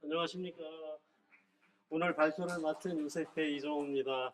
안녕하십니까. 오늘 발표를 맡은 요셉회 이종호입니다.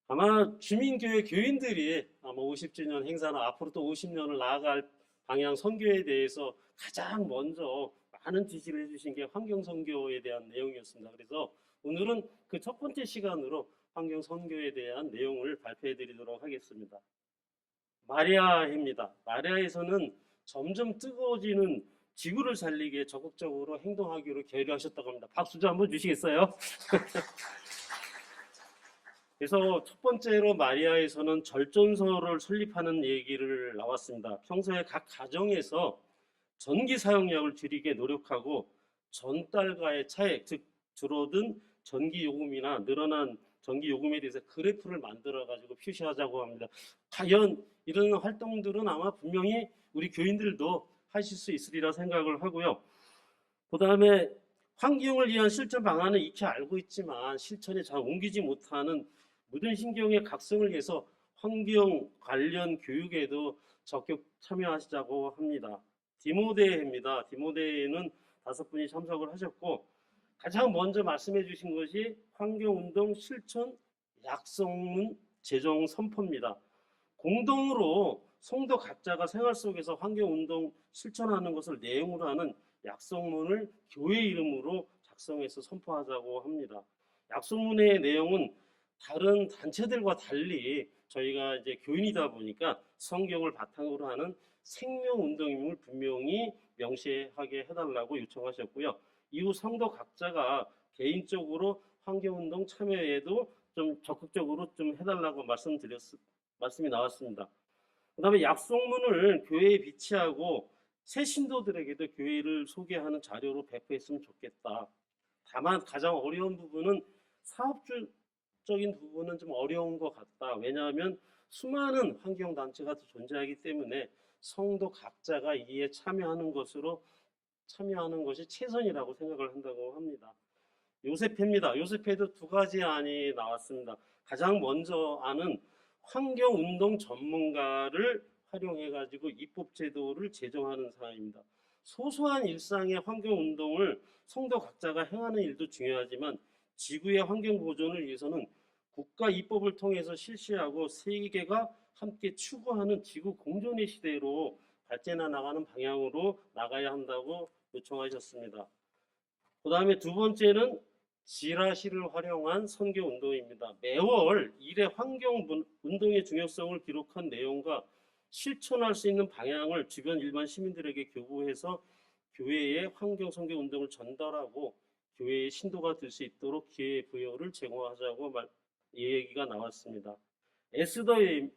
아마 주민교회 교인들이 아마 50주년 행사나 앞으로 또 50년을 나아갈 방향 선교에 대해서 가장 먼저 많은 지지를 해주신 게 환경선교에 대한 내용이었습니다. 그래서 오늘은 그 첫 번째 시간으로 환경선교에 대한 내용을 발표해 드리도록 하겠습니다. 마리아해입니다. 마리아에서는 점점 뜨거워지는 지구를 살리기에 적극적으로 행동하기로 결의하셨다고 합니다. 박수 좀 한번 주시겠어요? 그래서 첫 번째로 마리아에서는 절전소를 설립하는 얘기를 나왔습니다. 평소에 각 가정에서 전기 사용량을 줄이게 노력하고 전달과의 차액, 즉 줄어든 전기 요금이나 늘어난 전기 요금에 대해서 그래프를 만들어 가지고 표시하자고 합니다. 과연 이런 활동들은 아마 분명히 우리 교인들도 하실 수 있으리라 생각을 하고요. 그 다음에 환경을 위한 실천 방안은 익히 알고 있지만 실천에 잘 옮기지 못하는 모든 신경의 각성을 위해서 환경 관련 교육에도 적극 참여하시자고 합니다. 디모데입니다. 디모데에는 5분이 참석을 하셨고 가장 먼저 말씀해 주신 것이 환경운동 실천 약속문 제정 선포입니다. 공동으로 성도 각자가 생활 속에서 환경운동 실천하는 것을 내용으로 하는 약속문을 교회 이름으로 작성해서 선포하자고 합니다. 약속문의 내용은 다른 단체들과 달리 저희가 이제 교인이다 보니까 성경을 바탕으로 하는 생명운동임을 분명히 명시하게 해달라고 요청하셨고요. 이후 성도 각자가 개인적으로 환경운동 참여에도 좀 적극적으로 좀 해달라고 말씀이 나왔습니다. 그 다음에 약속문을 교회에 비치하고 새 신도들에게도 교회를 소개하는 자료로 배포했으면 좋겠다. 다만 가장 어려운 부분은 사업적인 부분은 좀 어려운 것 같다. 왜냐하면 수많은 환경단체가 존재하기 때문에 성도 각자가 이에 참여하는 것이 최선이라고 생각을 한다고 합니다. 요셉회입니다. 요셉회도 두 가지 안이 나왔습니다. 가장 먼저 안은 환경운동 전문가를 활용해가지고 입법제도를 제정하는 사항입니다. 소소한 일상의 환경운동을 성도 각자가 행하는 일도 중요하지만 지구의 환경 보존을 위해서는 국가 입법을 통해서 실시하고 세계가 함께 추구하는 지구 공존의 시대로 발전해 나가는 방향으로 나가야 한다고 요청하셨습니다. 그 다음에 두 번째는 지라시를 활용한 선교 운동입니다. 매월 1회 환경 운동의 중요성을 기록한 내용과 실천할 수 있는 방향을 주변 일반 시민들에게 교부해서 교회의 환경 선교 운동을 전달하고 교회의 신도가 될 수 있도록 기회 부여를 제공하자고 얘기가 나왔습니다. 에스더회입니다.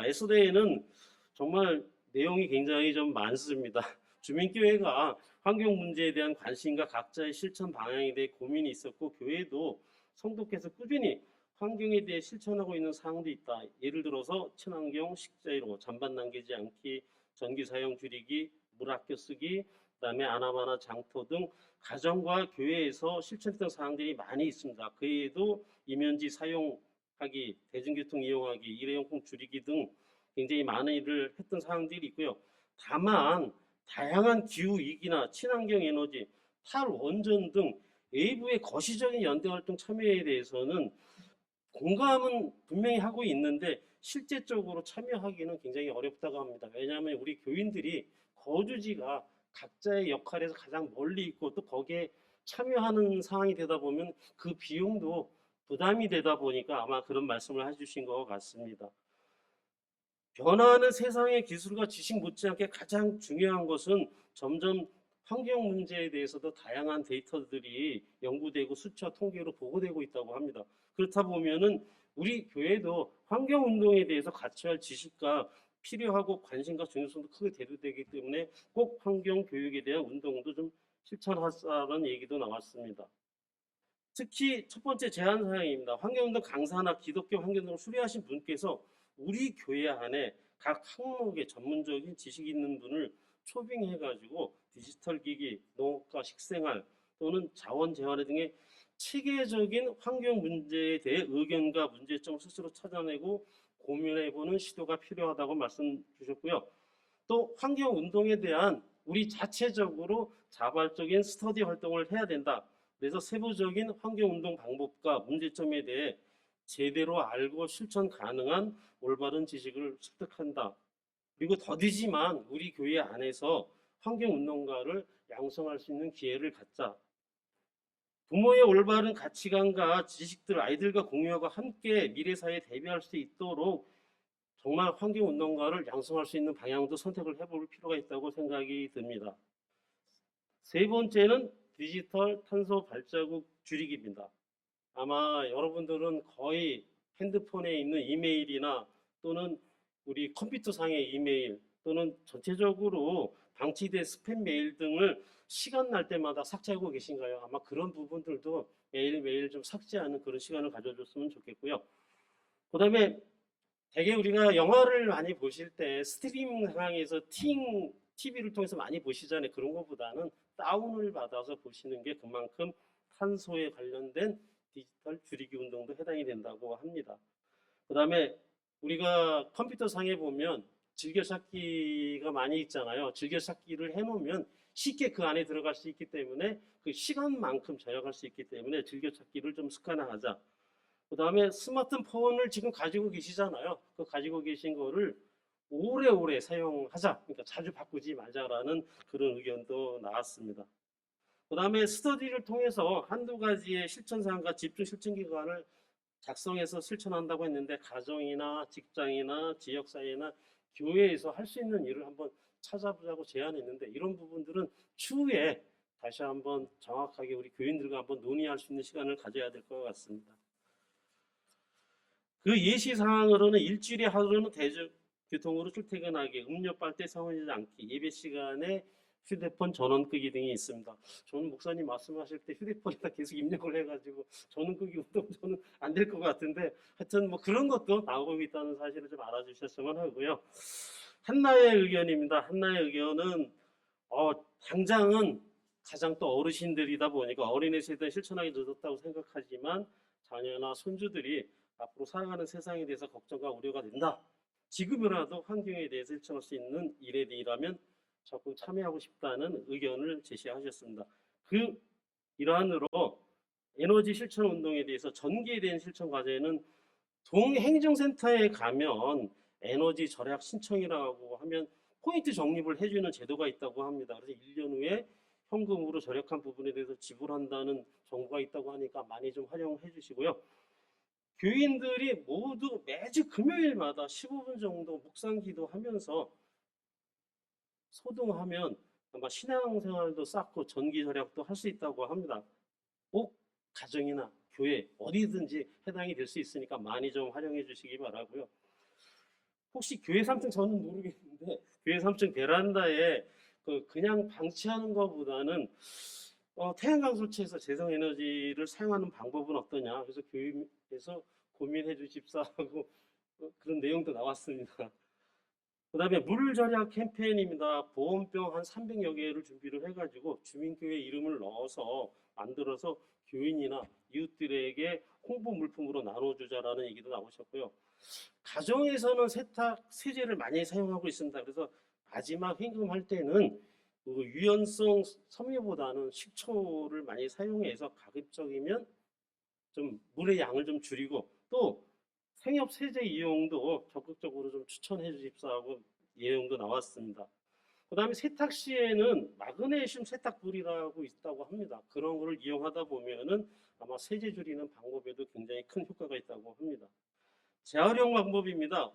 에스더회는 정말 내용이 굉장히 좀 많습니다. 주민교회가 환경 문제에 대한 관심과 각자의 실천 방향에 대해 고민이 있었고 교회도 성도께서 꾸준히 환경에 대해 실천하고 있는 사항도 있다. 예를 들어서 친환경 식재료 잔반 남기지 않기, 전기 사용 줄이기, 물 아껴 쓰기, 그다음에 아나바나 장터 등 가정과 교회에서 실천했던 사항들이 많이 있습니다. 그 외에도 이면지 사용하기, 대중교통 이용하기, 일회용품 줄이기 등 굉장히 많은 일을 했던 사항들이 있고요. 다만 다양한 기후위기나 친환경 에너지, 탈원전 등 외부의 거시적인 연대활동 참여에 대해서는 공감은 분명히 하고 있는데 실제적으로 참여하기는 굉장히 어렵다고 합니다. 왜냐하면 우리 교인들이 거주지가 각자의 역할에서 가장 멀리 있고 또 거기에 참여하는 상황이 되다 보면 그 비용도 부담이 되다 보니까 아마 그런 말씀을 해주신 것 같습니다. 변화하는 세상의 기술과 지식 못지않게 가장 중요한 것은 점점 환경 문제에 대해서도 다양한 데이터들이 연구되고 수치와 통계로 보고되고 있다고 합니다. 그렇다 보면은 우리 교회도 환경 운동에 대해서 같이 할 지식과 필요하고 관심과 중요성도 크게 대두되기 때문에 꼭 환경 교육에 대한 운동도 좀 실천하자는 얘기도 나왔습니다. 특히 첫 번째 제안 사항입니다. 환경운동 강사나 기독교 환경운동을 수료하신 분께서 우리 교회 안에 각 항목에 전문적인 지식 있는 분을 초빙해가지고 디지털 기기, 농업과 식생활 또는 자원 재활 등의 체계적인 환경 문제에 대해 의견과 문제점을 스스로 찾아내고 고민해보는 시도가 필요하다고 말씀 주셨고요. 또 환경 운동에 대한 우리 자체적으로 자발적인 스터디 활동을 해야 된다. 그래서 세부적인 환경운동 방법과 문제점에 대해 제대로 알고 실천 가능한 올바른 지식을 습득한다. 그리고 더디지만 우리 교회 안에서 환경운동가를 양성할 수 있는 기회를 갖자. 부모의 올바른 가치관과 지식들 아이들과 공유하고 함께 미래사회에 대비할 수 있도록 정말 환경운동가를 양성할 수 있는 방향도 선택을 해볼 필요가 있다고 생각이 듭니다. 세 번째는 디지털 탄소 발자국 줄이기입니다. 아마 여러분들은 거의 핸드폰에 있는 이메일이나 또는 우리 컴퓨터상의 이메일 또는 전체적으로 방치된 스팸 메일 등을 시간 날 때마다 삭제하고 계신가요? 아마 그런 부분들도 매일매일 좀 삭제하는 그런 시간을 가져줬으면 좋겠고요. 그 다음에 대개 우리가 영화를 많이 보실 때 스트리밍 상황에서 TV를 통해서 많이 보시잖아요. 그런 것보다는 다운을 받아서 보시는 게 그만큼 탄소에 관련된 디지털 줄이기 운동도 해당이 된다고 합니다. 그 다음에 우리가 컴퓨터 상에 보면 즐겨찾기가 많이 있잖아요. 즐겨찾기를 해놓으면 쉽게 그 안에 들어갈 수 있기 때문에 그 시간만큼 절약할 수 있기 때문에 즐겨찾기를 좀 습관화하자. 그 다음에 스마트폰을 지금 가지고 계시잖아요. 그 가지고 계신 거를 오래오래 사용하자. 그러니까 자주 바꾸지 말자라는 그런 의견도 나왔습니다. 그 다음에 스터디를 통해서 한두 가지의 실천사항과 집중 실천 기관을 작성해서 실천한다고 했는데 가정이나 직장이나 지역사회나 교회에서 할 수 있는 일을 한번 찾아보자고 제안했는데 이런 부분들은 추후에 다시 한번 정확하게 우리 교인들과 한번 논의할 수 있는 시간을 가져야 될 것 같습니다. 그 예시 사항으로는 일주일에 하루는 대중교통으로 출퇴근하기, 음료 빨대 사용하지 않기, 예배 시간에 휴대폰 전원 끄기 등이 있습니다. 저는 목사님 말씀하실 때 휴대폰에다 계속 입력을 해가지고 전원 끄기 운동 저는 안 될 것 같은데 하여튼 뭐 그런 것도 나오고 있다는 사실을 좀 알아주셨으면 하고요. 한나의 의견입니다. 한나의 의견은 당장은 가장 또 어르신들이다 보니까 어린이 세대에 실천하기 늦었다고 생각하지만 자녀나 손주들이 앞으로 살아가는 세상에 대해서 걱정과 우려가 된다. 지금이라도 환경에 대해서 실천할 수 있는 일에 대해라면 적극 참여하고 싶다는 의견을 제시하셨습니다. 그 일환으로 에너지 실천 운동에 대해서 전개된 실천 과제는 동행정센터에 가면 에너지 절약 신청이라고 하면 포인트 적립을 해주는 제도가 있다고 합니다. 그래서 1년 후에 현금으로 절약한 부분에 대해서 지불한다는 정보가 있다고 하니까 많이 좀 활용해 주시고요. 교인들이 모두 매주 금요일마다 15분 정도 묵상 기도하면서 소등하면 아마 신앙생활도 쌓고 전기 절약도 할 수 있다고 합니다. 꼭 가정이나 교회 어디든지 해당이 될 수 있으니까 많이 좀 활용해 주시기 바라고요. 혹시 교회 3층 저는 모르겠는데 교회 3층 베란다에 그냥 방치하는 것보다는 태양광 설치해서 재생에너지를 사용하는 방법은 어떠냐. 그래서 교회에서 고민해 주십사 하고 그런 내용도 나왔습니다. 그 다음에 물 절약 캠페인입니다. 보온병 한 300여 개를 준비를 해가지고 주민교회 이름을 넣어서 만들어서 교인이나 이웃들에게 홍보 물품으로 나눠주자라는 얘기도 나오셨고요. 가정에서는 세탁 세제를 많이 사용하고 있습니다. 그래서 마지막 헹굼할 때는 그 유연성 섬유보다는 식초를 많이 사용해서 가급적이면 좀 물의 양을 좀 줄이고 또 생협 세제 이용도 적극적으로 좀 추천해 주십사하고 내용도 나왔습니다. 그 다음에 세탁 시에는 마그네슘 세탁불이라고 있다고 합니다. 그런 거를 이용하다 보면은 아마 세제 줄이는 방법에도 굉장히 큰 효과가 있다고 합니다. 재활용 방법입니다.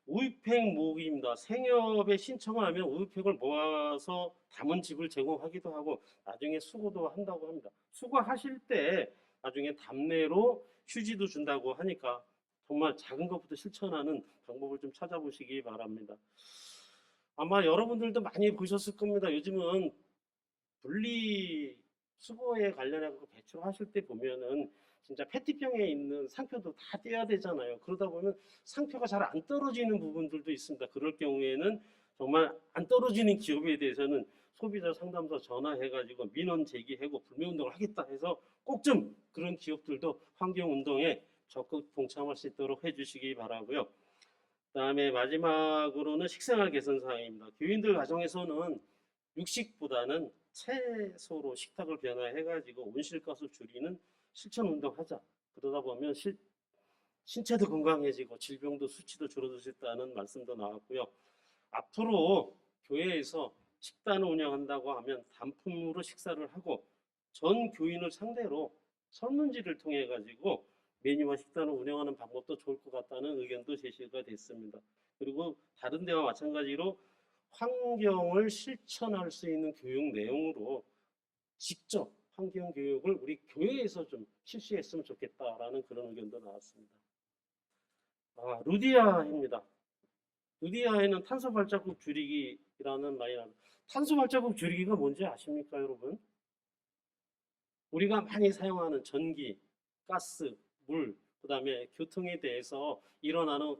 우유팩 모으기입니다. 생협에 신청하면 우유팩을 모아서 담은 집을 제공하기도 하고 나중에 수거도 한다고 합니다. 수거하실 때 나중에 답례로 휴지도 준다고 하니까 정말 작은 것부터 실천하는 방법을 좀 찾아보시기 바랍니다. 아마 여러분들도 많이 보셨을 겁니다. 요즘은 분리 수거에 관련해서 배출하실 때 보면은 진짜 페트병에 있는 상표도 다 떼야 되잖아요. 그러다 보면 상표가 잘 안 떨어지는 부분들도 있습니다. 그럴 경우에는 정말 안 떨어지는 기업에 대해서는 소비자 상담소 전화해가지고 민원 제기하고 불매운동을 하겠다 해서 꼭 좀 그런 기업들도 환경운동에 적극 동참할 수 있도록 해주시기 바라고요. 그다음에 마지막으로는 식생활 개선 사항입니다. 교인들 가정에서는 육식보다는 채소로 식탁을 변화해가지고 온실가스 줄이는 실천 운동하자. 그러다 보면 신체도 건강해지고 질병도 수치도 줄어들 수 있다는 말씀도 나왔고요. 앞으로 교회에서 식단을 운영한다고 하면 단품으로 식사를 하고 전 교인을 상대로 설문지를 통해 가지고 메뉴와 식단을 운영하는 방법도 좋을 것 같다는 의견도 제시가 됐습니다. 그리고 다른 데와 마찬가지로 환경을 실천할 수 있는 교육 내용으로 직접 환경 교육을 우리 교회에서 좀 실시했으면 좋겠다라는 그런 의견도 나왔습니다. 루디아입니다. 루디아에는 탄소 발자국 줄이기라는 말이 나옵니다. 탄소 발자국 줄이기가 뭔지 아십니까, 여러분? 우리가 많이 사용하는 전기, 가스, 물, 그다음에 교통에 대해서 일어나는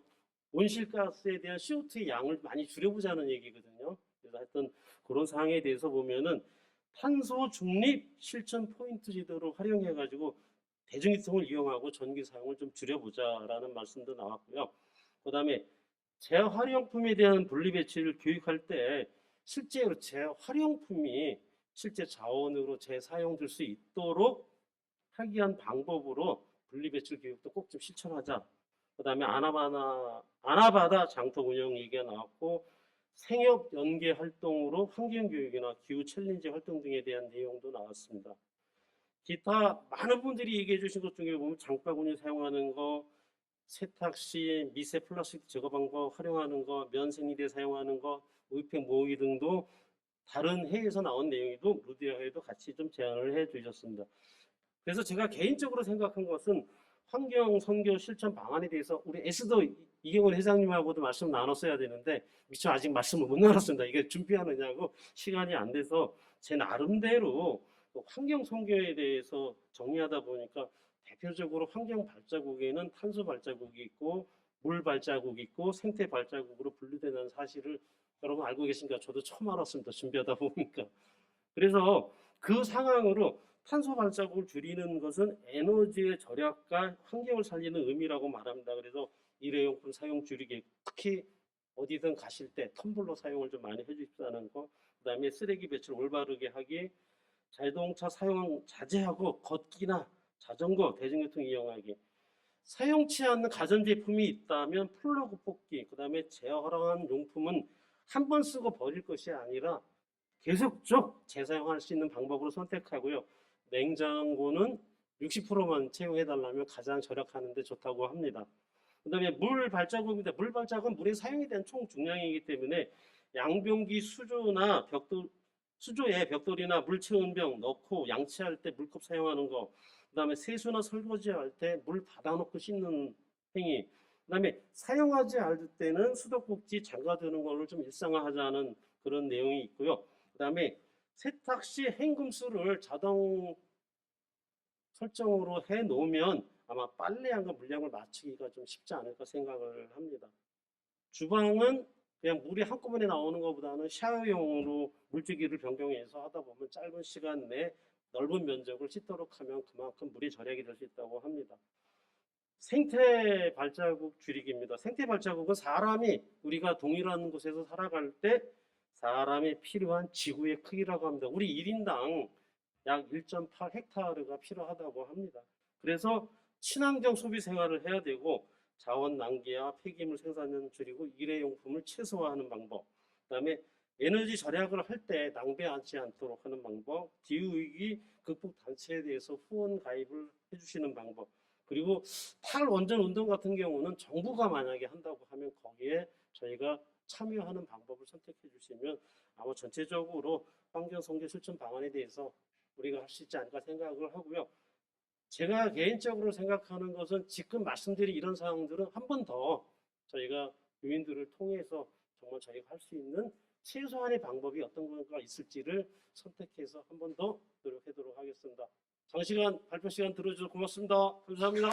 온실가스에 대한 CO2의 양을 많이 줄여보자는 얘기거든요. 그래서 하여튼 그런 사항에 대해서 보면은 탄소 중립 실천 포인트 제도를 활용해 가지고 대중교통을 이용하고 전기 사용을 좀 줄여보자라는 말씀도 나왔고요. 그다음에 재활용품에 대한 분리배출을 교육할 때 실제로 재활용품이 실제 자원으로 재사용될 수 있도록 하기 위한 방법으로 분리배출 교육도 꼭 좀 실천하자. 그다음에 아나바다 장터 운영 얘기가 나왔고 생협 연계 활동으로 환경교육이나 기후 챌린지 활동 등에 대한 내용도 나왔습니다. 기타 많은 분들이 얘기해 주신 것 중에 보면 장바구니 사용하는 거, 세탁 시 미세 플라스틱 제거 방법 활용하는 거, 면생리대 사용하는 거, 우유팩 모으기 등도 다른 회의에서 나온 내용이도 루디아회도 같이 좀 제안을 해 주셨습니다. 그래서 제가 개인적으로 생각한 것은 환경 선교 실천 방안에 대해서 우리 에스더 이경원 회장님하고도 말씀 나눴어야 되는데 미처 아직 말씀을 못 나눴습니다. 이게 준비하느냐고 시간이 안 돼서 제 나름대로 환경 선교에 대해서 정리하다 보니까 대표적으로 환경 발자국에는 탄소 발자국이 있고 물 발자국이 있고 생태 발자국으로 분류되는 사실을 여러분 알고 계신가? 저도 처음 알았습니다. 준비하다 보니까. 그래서 그 상황으로 탄소 발자국을 줄이는 것은 에너지의 절약과 환경을 살리는 의미라고 말합니다. 그래서 일회용품 사용 줄이기, 특히 어디든 가실 때 텀블러 사용을 좀 많이 해주십사는 거, 그다음에 쓰레기 배출 올바르게 하기, 자동차 사용 자제하고 걷기나 자전거, 대중교통 이용하기. 사용치 않는 가전제품이 있다면 플러그 뽑기, 그다음에 재활용한 용품은 한 번 쓰고 버릴 것이 아니라 계속적 재사용할 수 있는 방법으로 선택하고요. 냉장고는 60%만 채용해달라면 가장 절약하는 데 좋다고 합니다. 그 다음에 물 발자국입니다. 물 발자국은 물의 사용에 대한 총 중량이기 때문에 양변기 수조에 벽돌이나 물 채운 병 넣고 양치할 때 물컵 사용하는 거, 그 다음에 세수나 설거지 할 때 물 받아놓고 씻는 행위, 그 다음에 사용하지 않을 때는 수도꼭지 잠가두는 걸로 좀 일상화하자는 그런 내용이 있고요. 그 다음에 세탁 시 헹굼수를 자동 설정으로 해 놓으면 아마 빨래량과 물량을 맞추기가 좀 쉽지 않을까 생각을 합니다. 주방은 그냥 물이 한꺼번에 나오는 것보다는 샤워용으로 물주기를 변경해서 하다 보면 짧은 시간 내에 넓은 면적을 씻도록 하면 그만큼 물이 절약이 될 수 있다고 합니다. 생태 발자국 줄이기입니다. 생태 발자국은 사람이 우리가 동일한 곳에서 살아갈 때 사람이 필요한 지구의 크기라고 합니다. 우리 1인당 약 1.8 헥타르가 필요하다고 합니다. 그래서 친환경 소비 생활을 해야 되고 자원 낭비와 폐기물 생산을 줄이고 일회용품을 최소화하는 방법, 그다음에 에너지 절약을 할 때 낭비하지 않도록 하는 방법, 기후위기 극복 단체에 대해서 후원 가입을 해주시는 방법, 그리고 탈원전 운동 같은 경우는 정부가 만약에 한다고 하면 거기에 저희가 참여하는 방법을 선택해 주시면 아마 전체적으로 환경 선교 실천 방안에 대해서 우리가 할 수 있지 않을까 생각을 하고요. 제가 개인적으로 생각하는 것은 지금 말씀드린 이런 사항들은 한 번 더 저희가 교인들을 통해서 정말 저희가 할 수 있는 최소한의 방법이 어떤 것가 있을지를 선택해서 한 번 더 노력하도록 하겠습니다. 장시간 발표 시간 들어주셔서 고맙습니다. 감사합니다.